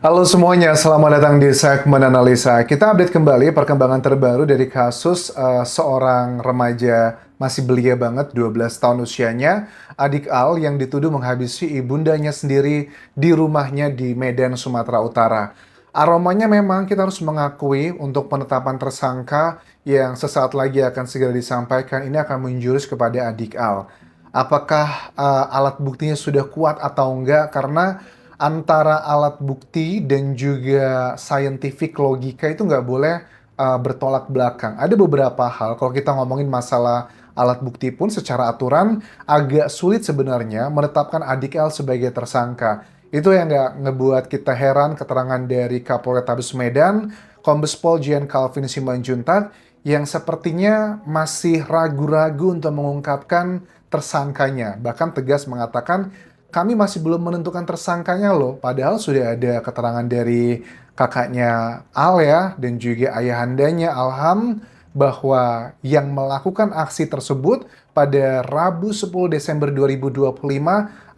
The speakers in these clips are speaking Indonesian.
Halo semuanya, selamat datang di segmen analisa. Kita update kembali perkembangan terbaru dari kasus seorang remaja masih belia banget, 12 tahun usianya, adik Al yang dituduh menghabisi ibundanya sendiri di rumahnya di Medan, Sumatera Utara. Aromanya memang kita harus mengakui untuk penetapan tersangka yang sesaat lagi akan segera disampaikan, ini akan menjurus kepada adik Al. Apakah alat buktinya sudah kuat atau enggak? Karena antara alat bukti dan juga scientific logika itu nggak boleh bertolak belakang. Ada beberapa hal, kalau kita ngomongin masalah alat bukti pun secara aturan agak sulit sebenarnya menetapkan adik L sebagai tersangka. Itu yang nggak ngebuat kita heran keterangan dari Kapolres Medan, Kombes Pol Jian Calvin Simanjuntak, yang sepertinya masih ragu-ragu untuk mengungkapkan tersangkanya. Bahkan tegas mengatakan kami masih belum menentukan tersangkanya loh, padahal sudah ada keterangan dari kakaknya Al ya, dan juga ayahandanya Alham, bahwa yang melakukan aksi tersebut pada Rabu 10 Desember 2025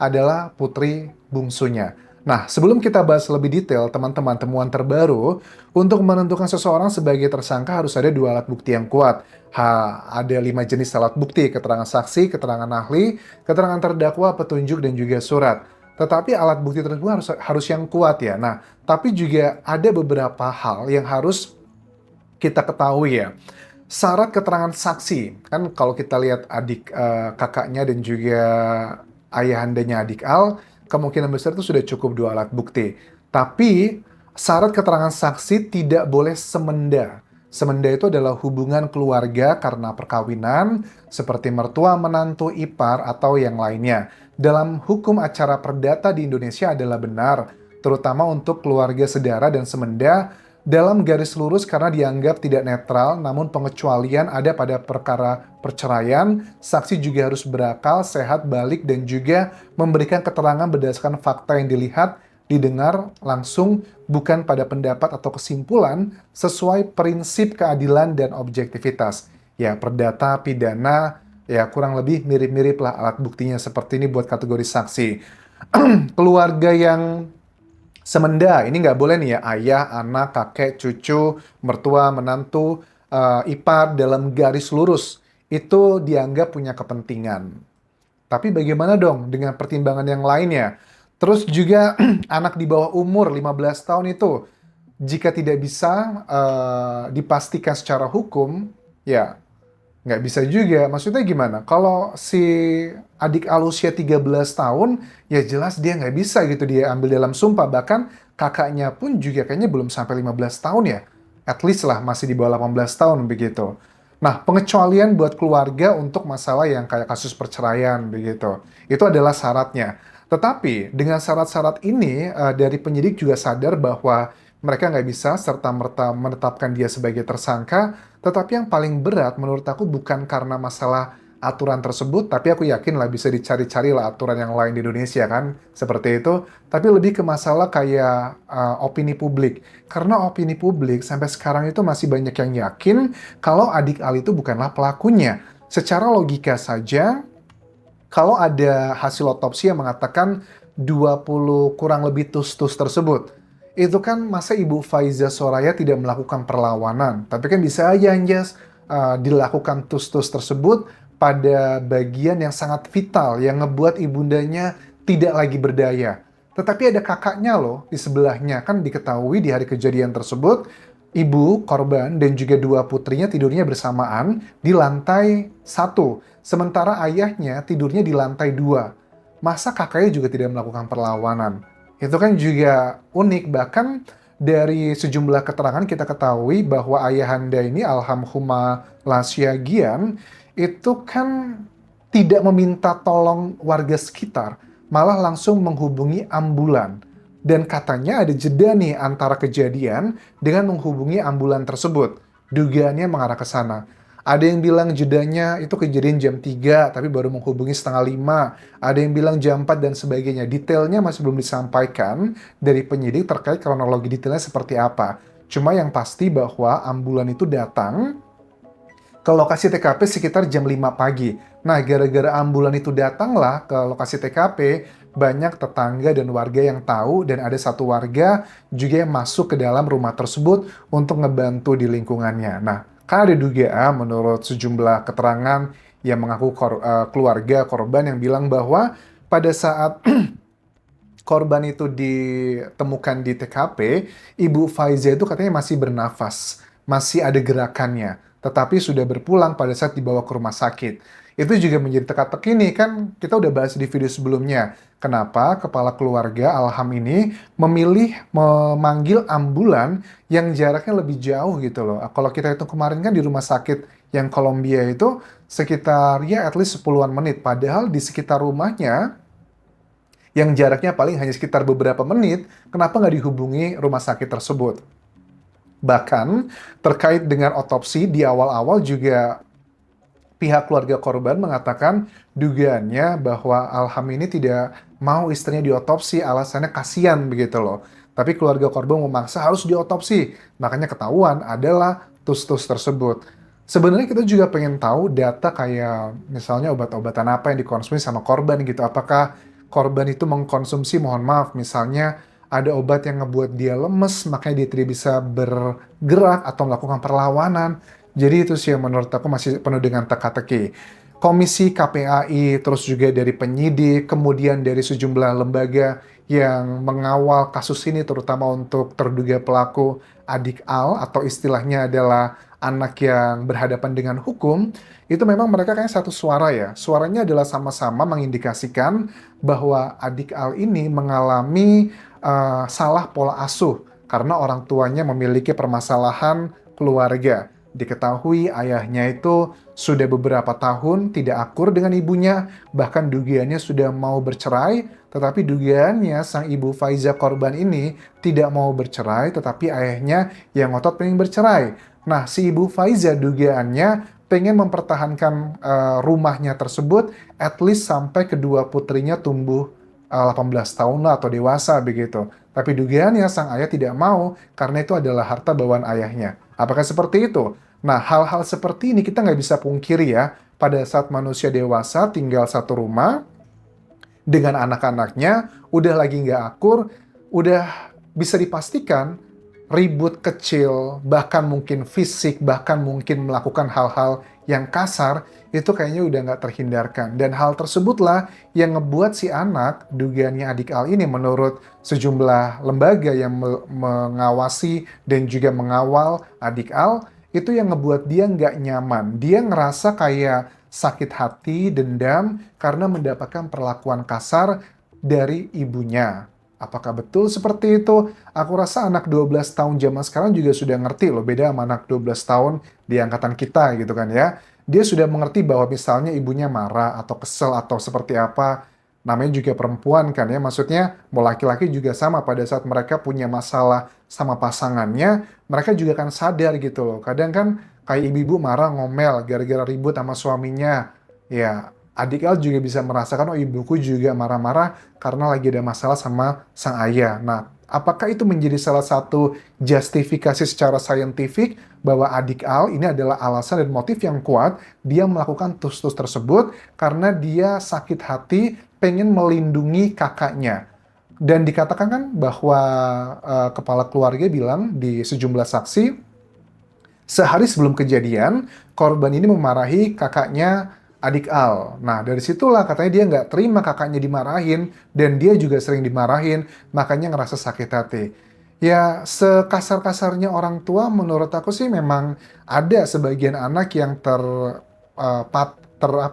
adalah putri bungsunya. Nah, sebelum kita bahas lebih detail, teman-teman, temuan terbaru, untuk menentukan seseorang sebagai tersangka harus ada dua alat bukti yang kuat. Ada 5 jenis alat bukti: keterangan saksi, keterangan ahli, keterangan terdakwa, petunjuk, dan juga surat. Tetapi alat bukti tersebut harus yang kuat ya. Nah, tapi juga ada beberapa hal yang harus kita ketahui ya. Syarat keterangan saksi, kan kalau kita lihat kakaknya dan juga ayahandanya adik Al, kemungkinan besar itu sudah cukup dua alat bukti. Tapi syarat keterangan saksi tidak boleh semenda. Semenda itu adalah hubungan keluarga karena perkawinan, seperti mertua, menantu, ipar, atau yang lainnya. Dalam hukum acara perdata di Indonesia adalah benar, terutama untuk keluarga sedara dan semenda, dalam garis lurus karena dianggap tidak netral, namun pengecualian ada pada perkara perceraian. Saksi juga harus berakal, sehat, balik, dan juga memberikan keterangan berdasarkan fakta yang dilihat, didengar langsung, bukan pada pendapat atau kesimpulan, sesuai prinsip keadilan dan objektivitas. Ya, perdata, pidana, ya kurang lebih mirip-mirip lah alat buktinya seperti ini buat kategori saksi. Keluarga yang semenda, ini nggak boleh nih ya, ayah, anak, kakek, cucu, mertua, menantu, ipar dalam garis lurus. Itu dianggap punya kepentingan. Tapi bagaimana dong dengan pertimbangan yang lainnya? Terus juga anak di bawah umur 15 tahun itu, jika tidak bisa dipastikan secara hukum, ya nggak bisa juga. Maksudnya gimana? Kalau si adik Alusia 13 tahun, ya jelas dia nggak bisa gitu dia ambil dalam sumpah. Bahkan kakaknya pun juga kayaknya belum sampai 15 tahun ya. At least lah masih di bawah 18 tahun begitu. Nah, pengecualian buat keluarga untuk masalah yang kayak kasus perceraian begitu. Itu adalah syaratnya. Tetapi dengan syarat-syarat ini, dari penyidik juga sadar bahwa mereka nggak bisa serta-merta menetapkan dia sebagai tersangka, tetapi yang paling berat menurut aku bukan karena masalah aturan tersebut, tapi aku yakin lah bisa dicari-cari lah aturan yang lain di Indonesia kan, seperti itu. Tapi lebih ke masalah kayak opini publik. Karena opini publik sampai sekarang itu masih banyak yang yakin kalau adik Al itu bukanlah pelakunya. Secara logika saja, kalau ada hasil otopsi yang mengatakan 20 kurang lebih tus-tus tersebut, itu kan masa Ibu Faiza Soraya tidak melakukan perlawanan. Tapi kan bisa aja Anjas dilakukan tus-tus tersebut pada bagian yang sangat vital, yang ngebuat ibundanya tidak lagi berdaya. Tetapi ada kakaknya loh di sebelahnya, kan diketahui di hari kejadian tersebut, ibu korban dan juga dua putrinya tidurnya bersamaan di lantai satu, sementara ayahnya tidurnya di lantai dua. Masa kakaknya juga tidak melakukan perlawanan? Itu kan juga unik. Bahkan dari sejumlah keterangan kita ketahui bahwa ayahanda ini almarhumah Lasyagian itu kan tidak meminta tolong warga sekitar, malah langsung menghubungi ambulan. Dan katanya ada jeda nih antara kejadian dengan menghubungi ambulan tersebut. Dugaannya mengarah ke sana. Ada yang bilang jedanya itu kejadian jam 3, tapi baru menghubungi setengah 5. Ada yang bilang jam 4 dan sebagainya. Detailnya masih belum disampaikan dari penyidik terkait kronologi detailnya seperti apa. Cuma yang pasti bahwa ambulan itu datang ke lokasi TKP sekitar jam 5 pagi. Nah, gara-gara ambulan itu datanglah ke lokasi TKP, banyak tetangga dan warga yang tahu dan ada satu warga juga yang masuk ke dalam rumah tersebut untuk ngebantu di lingkungannya. Nah, kan ada dugaan menurut sejumlah keterangan yang mengaku keluarga korban yang bilang bahwa pada saat korban itu ditemukan di TKP, Ibu Faiza itu katanya masih bernafas, masih ada gerakannya, tetapi sudah berpulang pada saat dibawa ke rumah sakit. Itu juga menjadi teka-teki nih, kan kita udah bahas di video sebelumnya. Kenapa kepala keluarga Alham ini memilih memanggil ambulan yang jaraknya lebih jauh gitu loh. Kalau kita hitung kemarin kan di rumah sakit yang Kolombia itu sekitar ya at least 10-an menit. Padahal di sekitar rumahnya yang jaraknya paling hanya sekitar beberapa menit, kenapa nggak dihubungi rumah sakit tersebut? Bahkan terkait dengan otopsi di awal-awal juga pihak keluarga korban mengatakan dugaannya bahwa Alham ini tidak mau istrinya diotopsi, alasannya kasihan begitu loh. Tapi keluarga korban memaksa harus diotopsi, makanya ketahuan adalah tus-tus tersebut. Sebenarnya kita juga pengen tahu data kayak misalnya obat-obatan apa yang dikonsumsi sama korban gitu. Apakah korban itu mengkonsumsi, mohon maaf, misalnya ada obat yang ngebuat dia lemes, makanya dia tidak bisa bergerak atau melakukan perlawanan. Jadi itu sih yang menurut aku masih penuh dengan teka-teki. Komisi KPAI, terus juga dari penyidik, kemudian dari sejumlah lembaga yang mengawal kasus ini, terutama untuk terduga pelaku adik Al, atau istilahnya adalah anak yang berhadapan dengan hukum, itu memang mereka kayak satu suara ya. Suaranya adalah sama-sama mengindikasikan bahwa adik Al ini mengalami salah pola asuh karena orang tuanya memiliki permasalahan keluarga. Diketahui ayahnya itu sudah beberapa tahun tidak akur dengan ibunya, bahkan dugaannya sudah mau bercerai, tetapi dugaannya sang ibu Faiza korban ini tidak mau bercerai, tetapi ayahnya yang ngotot pengen bercerai. Nah, si ibu Faiza dugaannya pengen mempertahankan rumahnya tersebut at least sampai kedua putrinya tumbuh 18 tahun lah atau dewasa begitu. Tapi dugaannya sang ayah tidak mau karena itu adalah harta bawaan ayahnya. Apakah seperti itu? Nah, hal-hal seperti ini kita nggak bisa pungkiri ya. Pada saat manusia dewasa tinggal satu rumah dengan anak-anaknya, udah lagi nggak akur, udah bisa dipastikan ribut kecil, bahkan mungkin fisik, bahkan mungkin melakukan hal-hal yang kasar, itu kayaknya udah nggak terhindarkan. Dan hal tersebutlah yang ngebuat si anak, dugaannya adik Al ini menurut sejumlah lembaga yang mengawasi dan juga mengawal adik Al, itu yang ngebuat dia nggak nyaman. Dia ngerasa kayak sakit hati, dendam, karena mendapatkan perlakuan kasar dari ibunya. Apakah betul seperti itu? Aku rasa anak 12 tahun zaman sekarang juga sudah ngerti loh, beda sama anak 12 tahun di angkatan kita gitu kan ya. Dia sudah mengerti bahwa misalnya ibunya marah atau kesel atau seperti apa. Namanya juga perempuan kan ya, maksudnya mau laki-laki juga sama pada saat mereka punya masalah sama pasangannya, mereka juga kan sadar gitu loh. Kadang kan kayak ibu-ibu marah ngomel gara-gara ribut sama suaminya. Ya, adik Al juga bisa merasakan, oh ibuku juga marah-marah karena lagi ada masalah sama sang ayah. Nah, apakah itu menjadi salah satu justifikasi secara saintifik bahwa adik Al ini adalah alasan dan motif yang kuat dia melakukan tus-tus tersebut karena dia sakit hati pengen melindungi kakaknya. Dan dikatakan kan bahwa kepala keluarga bilang di sejumlah saksi, sehari sebelum kejadian, korban ini memarahi kakaknya adik Al. Nah, dari situlah katanya dia nggak terima kakaknya dimarahin, dan dia juga sering dimarahin, makanya ngerasa sakit hati. Ya, sekasar-kasarnya orang tua, menurut aku sih memang ada sebagian anak yang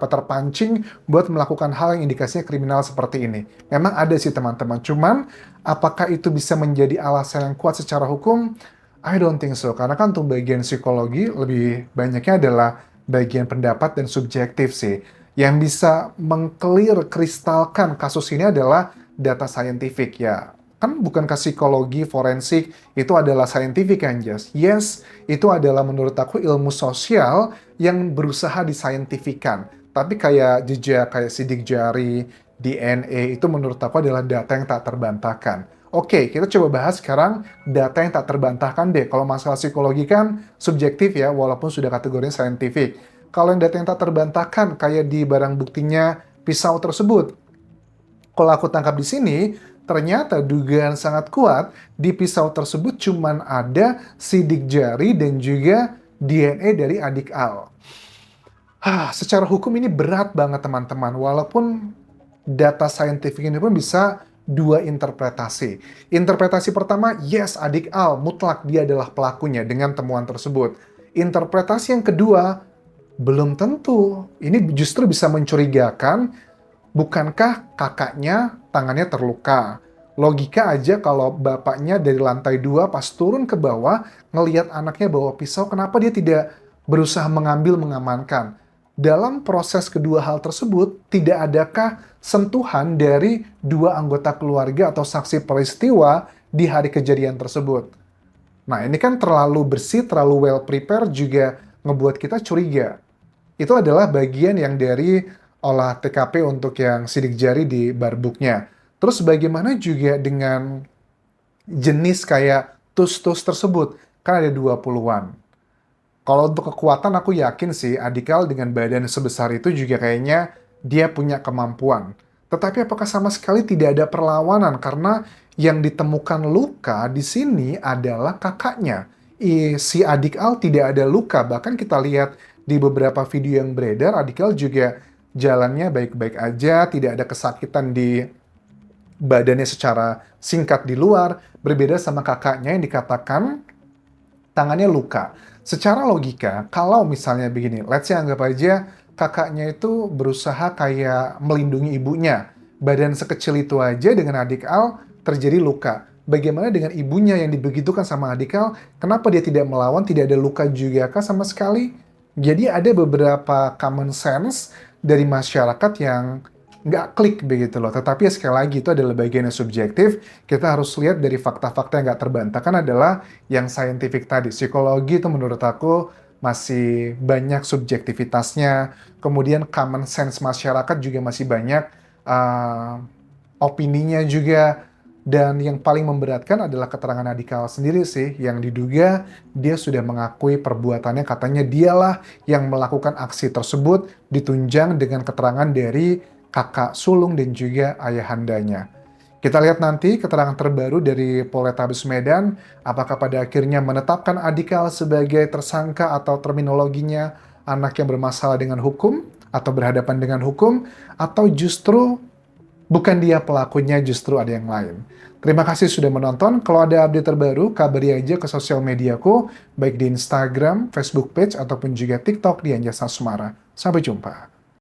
terpancing buat melakukan hal yang indikasinya kriminal seperti ini. Memang ada sih teman-teman, cuman apakah itu bisa menjadi alasan yang kuat secara hukum? I don't think so, karena kan untuk bagian psikologi lebih banyaknya adalah bagian pendapat dan subjektif sih. Yang bisa mengclear, kristalkan kasus ini adalah data saintifik ya. Kan bukankah psikologi forensik itu adalah scientific kan, Jas? Yes, itu adalah menurut aku ilmu sosial yang berusaha disaintifikan. Tapi kayak jejak, kayak sidik jari, DNA, itu menurut aku adalah data yang tak terbantahkan. Oke, kita coba bahas sekarang data yang tak terbantahkan deh. Kalau masalah psikologi kan subjektif ya, walaupun sudah kategorinya saintifik. Kalau yang data yang tak terbantahkan, kayak di barang buktinya pisau tersebut, kalau aku tangkap di sini, ternyata dugaan sangat kuat di pisau tersebut cuman ada sidik jari dan juga DNA dari adik Al. Secara hukum ini berat banget teman-teman, walaupun data saintifik ini pun bisa dua interpretasi. Interpretasi pertama, yes, adik Al, mutlak dia adalah pelakunya dengan temuan tersebut. Interpretasi yang kedua, belum tentu. Ini justru bisa mencurigakan, bukankah kakaknya tangannya terluka? Logika aja kalau bapaknya dari lantai 2 pas turun ke bawah, ngelihat anaknya bawa pisau, kenapa dia tidak berusaha mengambil, mengamankan? Dalam proses kedua hal tersebut, tidak adakah sentuhan dari dua anggota keluarga atau saksi peristiwa di hari kejadian tersebut? Nah, ini kan terlalu bersih, terlalu well prepared juga ngebuat kita curiga. Itu adalah bagian yang dari olah TKP untuk yang sidik jari di barbuknya. Terus bagaimana juga dengan jenis kayak tus-tus tersebut? Kan ada 20-an. Kalau untuk kekuatan aku yakin sih Adikal dengan badan sebesar itu juga kayaknya dia punya kemampuan. Tetapi apakah sama sekali tidak ada perlawanan karena yang ditemukan luka di sini adalah kakaknya. Si Adikal tidak ada luka, bahkan kita lihat di beberapa video yang beredar Adikal juga jalannya baik-baik aja, tidak ada kesakitan di badannya secara singkat di luar, berbeda sama kakaknya yang dikatakan tangannya luka. Secara logika, kalau misalnya begini, let's say anggap aja kakaknya itu berusaha kayak melindungi ibunya. Badan sekecil itu aja dengan adik Al terjadi luka. Bagaimana dengan ibunya yang dibegitukan sama adik Al? Kenapa dia tidak melawan, tidak ada luka juga kah sama sekali? Jadi ada beberapa common sense dari masyarakat yang nggak klik begitu loh. Tetapi ya sekali lagi itu adalah bagian yang subjektif. Kita harus lihat dari fakta-fakta yang nggak terbantahkan adalah yang saintifik tadi. Psikologi itu menurut aku masih banyak subjektivitasnya. Kemudian common sense masyarakat juga masih banyak opininya juga. Dan yang paling memberatkan adalah keterangan Adikal sendiri sih, yang diduga dia sudah mengakui perbuatannya, katanya dialah yang melakukan aksi tersebut, ditunjang dengan keterangan dari kakak sulung dan juga ayahandanya. Kita lihat nanti keterangan terbaru dari Polrestabes Medan, apakah pada akhirnya menetapkan Adikal sebagai tersangka atau terminologinya anak yang bermasalah dengan hukum, atau berhadapan dengan hukum, atau justru bukan dia pelakunya, justru ada yang lain. Terima kasih sudah menonton. Kalau ada update terbaru, kabari aja ke sosial mediaku, baik di Instagram, Facebook page, ataupun juga TikTok di Anjasa Sumara. Sampai jumpa.